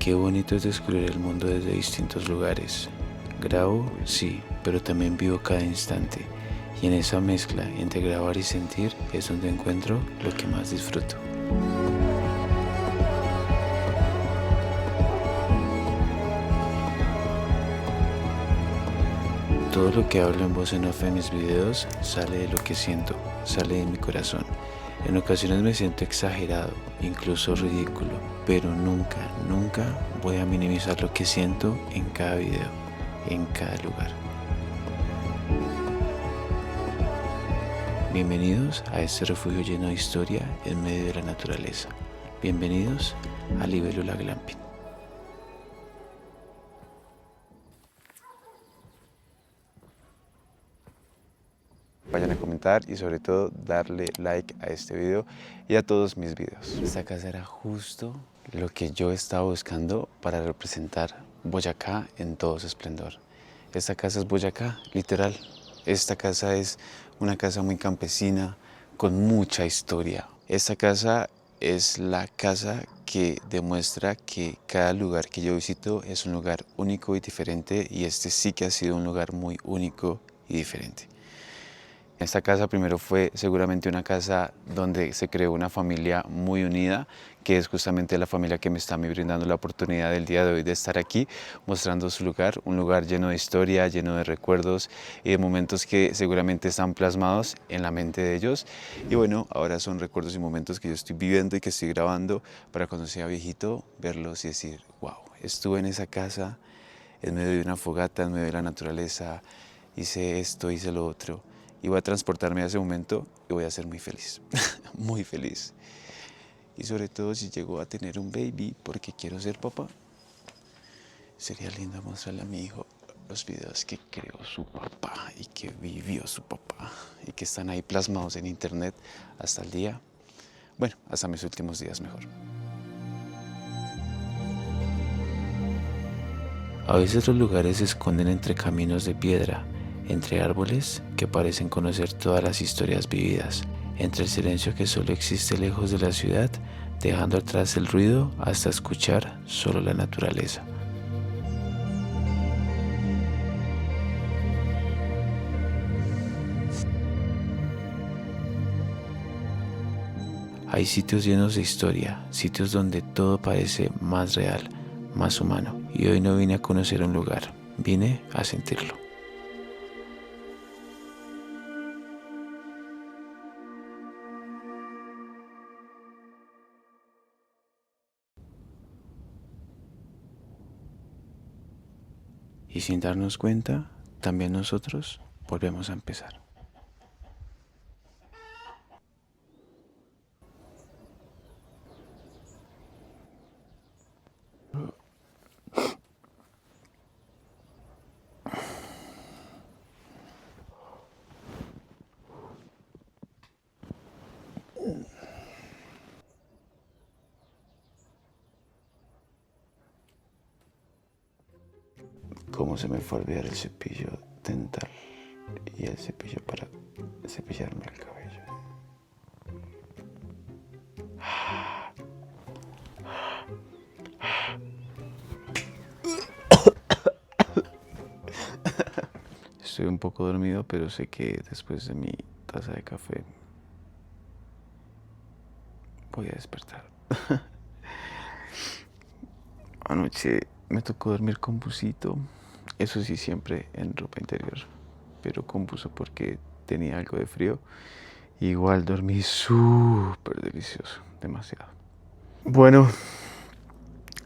Qué bonito es descubrir el mundo desde distintos lugares. Grabo, sí, pero también vivo cada instante. Y en esa mezcla entre grabar y sentir es donde encuentro lo que más disfruto. Todo lo que hablo en voz en off en mis videos sale de lo que siento, sale de mi corazón. En ocasiones me siento exagerado, incluso ridículo, pero nunca, nunca voy a minimizar lo que siento en cada video, en cada lugar. Bienvenidos a este refugio lleno de historia en medio de la naturaleza. Bienvenidos a Libélula Glamping. Vayan a comentar y sobre todo darle like a este video y a todos mis videos. Esta casa era justo lo que yo estaba buscando para representar Boyacá en todo su esplendor. Esta casa es Boyacá, literal. Esta casa es una casa muy campesina, con mucha historia. Esta casa es la casa que demuestra que cada lugar que yo visito es un lugar único y diferente, y este sí que ha sido un lugar muy único y diferente. Esta casa primero fue seguramente una casa donde se creó una familia muy unida, que es justamente la familia que me está brindando la oportunidad del día de hoy de estar aquí mostrando su lugar, un lugar lleno de historia, lleno de recuerdos y de momentos que seguramente están plasmados en la mente de ellos. Y bueno, ahora son recuerdos y momentos que yo estoy viviendo y que estoy grabando para cuando sea viejito verlos y decir, wow, estuve en esa casa en medio de una fogata, en medio de la naturaleza, hice esto, hice lo otro. Y voy a transportarme a ese momento y voy a ser muy feliz, muy feliz. Y sobre todo si llego a tener un baby, porque quiero ser papá, sería lindo mostrarle a mi hijo los videos que creó su papá y que vivió su papá y que están ahí plasmados en internet hasta el día, bueno, hasta mis últimos días mejor. A veces los lugares se esconden entre caminos de piedra, entre árboles que parecen conocer todas las historias vividas, entre el silencio que solo existe lejos de la ciudad, dejando atrás el ruido hasta escuchar solo la naturaleza. Hay sitios llenos de historia, sitios donde todo parece más real, más humano, y hoy no vine a conocer un lugar, vine a sentirlo. Y sin darnos cuenta, también nosotros volvemos a empezar. Cómo se me fue a olvidar el cepillo dental y el cepillo para cepillarme el cabello. Estoy un poco dormido, pero sé que después de mi taza de café voy a despertar. Anoche me tocó dormir con busito, eso sí, siempre en ropa interior, pero con buzo porque tenía algo de frío. Igual dormí súper delicioso, demasiado. Bueno,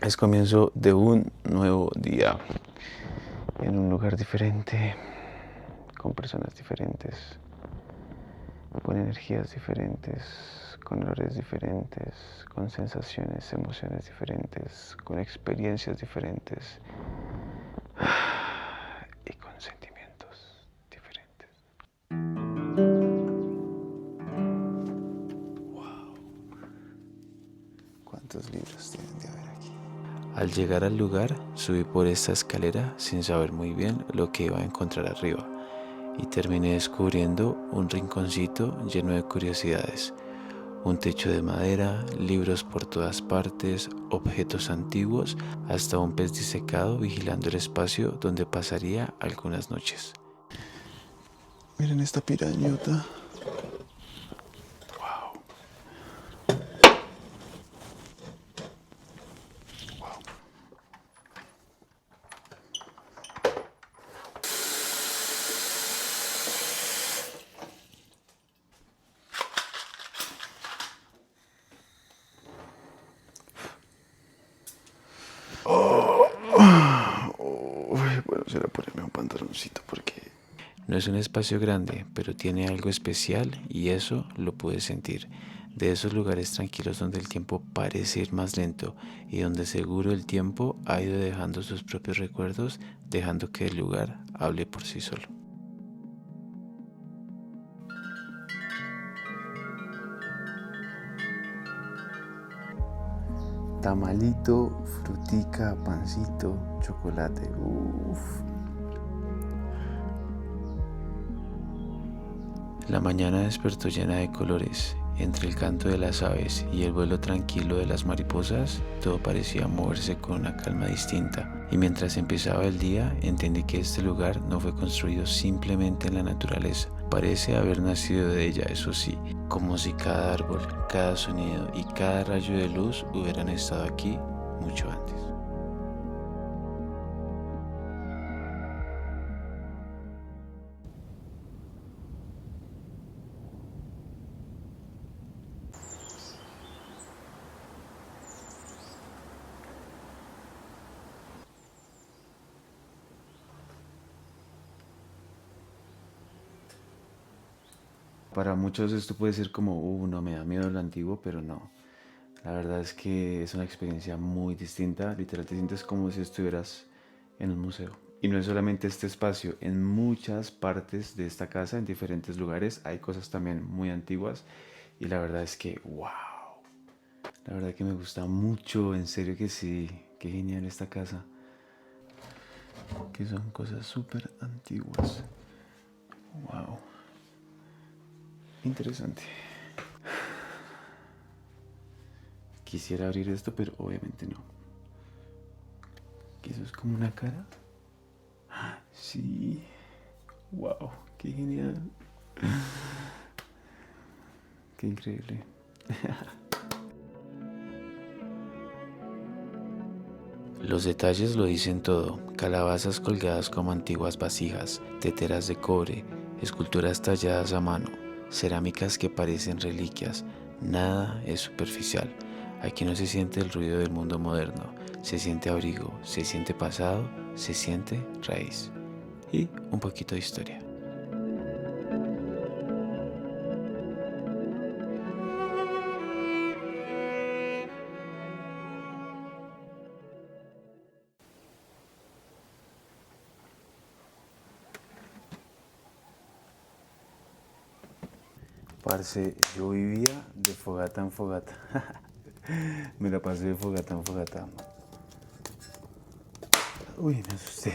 es comienzo de un nuevo día en un lugar diferente, con personas diferentes, con energías diferentes, con olores diferentes, con sensaciones, emociones diferentes, con experiencias diferentes y con sentimientos diferentes. Wow, ¿cuántos libros tienen de haber aquí? Al llegar al lugar, subí por esta escalera sin saber muy bien lo que iba a encontrar arriba, y terminé descubriendo un rinconcito lleno de curiosidades. Un techo de madera, libros por todas partes, objetos antiguos, hasta un pez disecado vigilando el espacio donde pasaría algunas noches. Miren esta pirañota. Bueno, será ponerme un pantaloncito porque... No es un espacio grande, pero tiene algo especial y eso lo puedes sentir. De esos lugares tranquilos donde el tiempo parece ir más lento y donde seguro el tiempo ha ido dejando sus propios recuerdos, dejando que el lugar hable por sí solo. Tamalito, frutica, pancito, chocolate. Uff. La mañana despertó llena de colores. Entre el canto de las aves y el vuelo tranquilo de las mariposas, todo parecía moverse con una calma distinta. Y mientras empezaba el día, entendí que este lugar no fue construido simplemente en la naturaleza. Parece haber nacido de ella, eso sí, como si cada árbol, cada sonido y cada rayo de luz hubieran estado aquí mucho antes. Para muchos esto puede ser como, no me da miedo lo antiguo, pero no. La verdad es que es una experiencia muy distinta. Literal te sientes como si estuvieras en un museo. Y no es solamente este espacio, en muchas partes de esta casa, en diferentes lugares, hay cosas también muy antiguas. Y la verdad es que, wow. La verdad que me gusta mucho, en serio que sí. Qué genial esta casa. Que son cosas súper antiguas. Wow. Interesante. Quisiera abrir esto, pero obviamente no. ¿Que eso es como una cara? Sí. Wow, qué genial. Qué increíble. Los detalles lo dicen todo, calabazas colgadas como antiguas vasijas, teteras de cobre, esculturas talladas a mano, cerámicas que parecen reliquias, nada es superficial. Aquí no se siente el ruido del mundo moderno, se siente abrigo, se siente pasado, se siente raíz y un poquito de historia. Parce, yo vivía de fogata en fogata. Me la pasé de fogata en fogata. Uy, me asusté.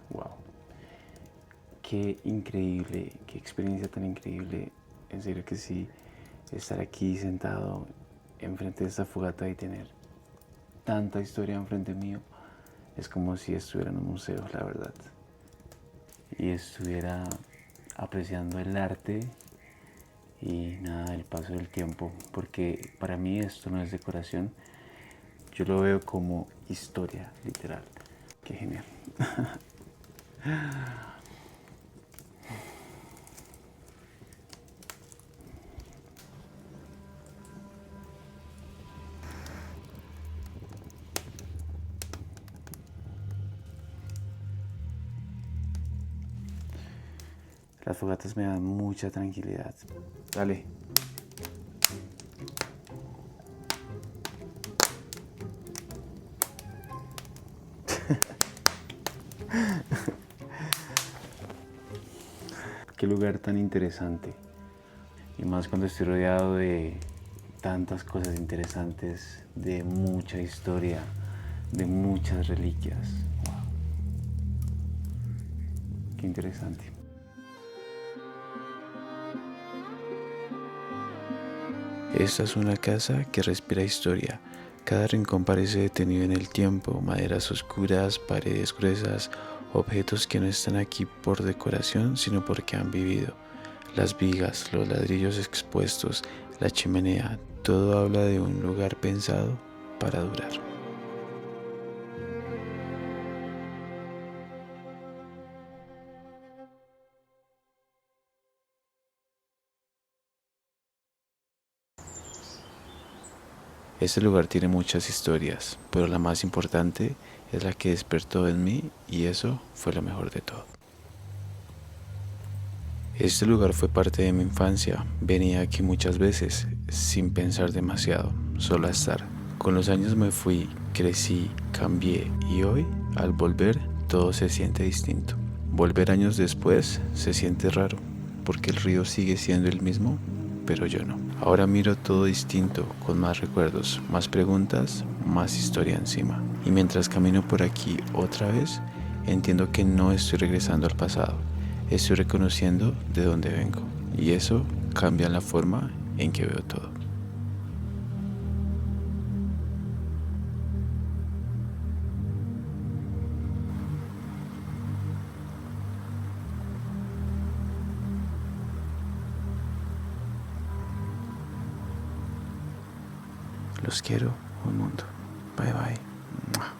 Wow. Qué increíble, qué experiencia tan increíble. En serio que sí, estar aquí sentado enfrente de esta fogata y tener tanta historia enfrente mío, es como si estuviera en un museo, la verdad. Y estuviera apreciando el arte y nada, el paso del tiempo, porque para mí esto no es decoración, yo lo veo como historia, literal. Qué genial. Las fogatas me dan mucha tranquilidad. Dale. Qué lugar tan interesante. Y más cuando estoy rodeado de tantas cosas interesantes, de mucha historia, de muchas reliquias. Wow. Qué interesante. Esta es una casa que respira historia. Cada rincón parece detenido en el tiempo, maderas oscuras, paredes gruesas, objetos que no están aquí por decoración, sino porque han vivido. Las vigas, los ladrillos expuestos, la chimenea, todo habla de un lugar pensado para durar. Este lugar tiene muchas historias, pero la más importante es la que despertó en mí y eso fue lo mejor de todo. Este lugar fue parte de mi infancia. Venía aquí muchas veces, sin pensar demasiado, solo a estar. Con los años me fui, crecí, cambié y hoy, al volver, todo se siente distinto. Volver años después se siente raro, porque el río sigue siendo el mismo, pero yo no. Ahora miro todo distinto, con más recuerdos, más preguntas, más historia encima. Y mientras camino por aquí otra vez, entiendo que no estoy regresando al pasado. Estoy reconociendo de dónde vengo. Y eso cambia la forma en que veo todo. Los quiero un mundo. Bye bye.